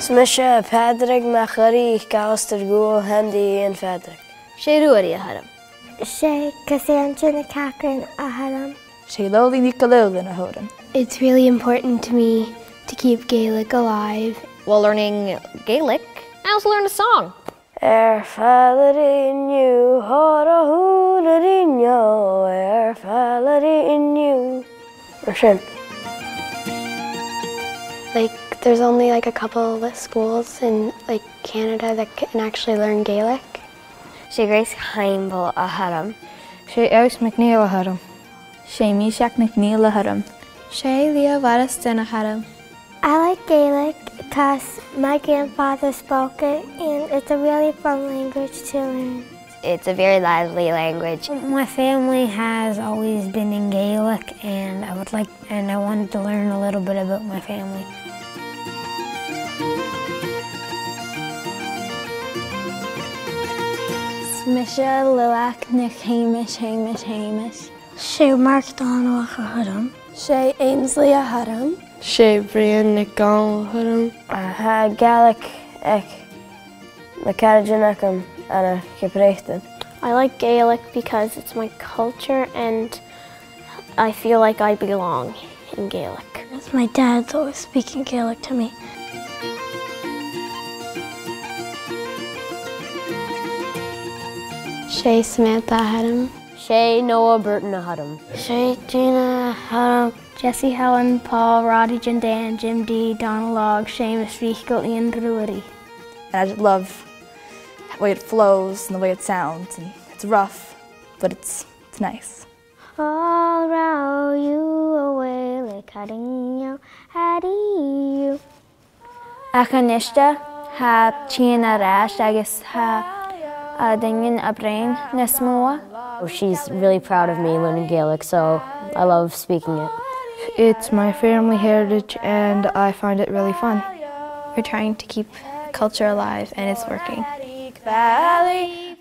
Smisha Padraig Machari Gauster Go Handy and Padraig. Sé ruarí a haram. Sé Cassandra na Catherine a haram. Sé lolí Nicololin a horan. It's really important to me to keep Gaelic alive. While learning Gaelic, I also learned a song. Fallarin you, hora hularin yo, fallarin you. Like, there's only like a couple of schools in like Canada that can actually learn Gaelic. Sé Grace Heimble a haram. Sé Eus McNeil a haram. Sé Mishak McNeil a haram. Sé Leo Variston a haram. I like Gaelic because my grandfather spoke it and it's a really fun language to learn. It's a very lively language. My family has always been in Gaelic and I wanted to learn a little bit about my family. Smisha Lilach Nick Hamish. Sé Mark Donald a haram. Sé Ainsley a haram. Sé Brian Nicol Hurum. Gaelic Ek Macarajanakam and a Kiprechtan. I like Gaelic because it's my culture and I feel like I belong in Gaelic. My dad's always speaking Gaelic to me. Sé Samantha a haram. Sé Noah Burton a haram. Sé Gina a haram. Jesse Helen, Paul, Roddy, Jim Dan, Jim D, Donald Log, Seamus Rico, Ian Drury. And I just love the way it flows and the way it sounds. And it's rough, but it's nice. All round you away like cutting how do you? Achanista ha China rash agus ha dingen a brain nesmoa. She's really proud of me learning Gaelic, so I love speaking it. It's my family heritage and I find it really fun. We're trying to keep culture alive and it's working. Valley,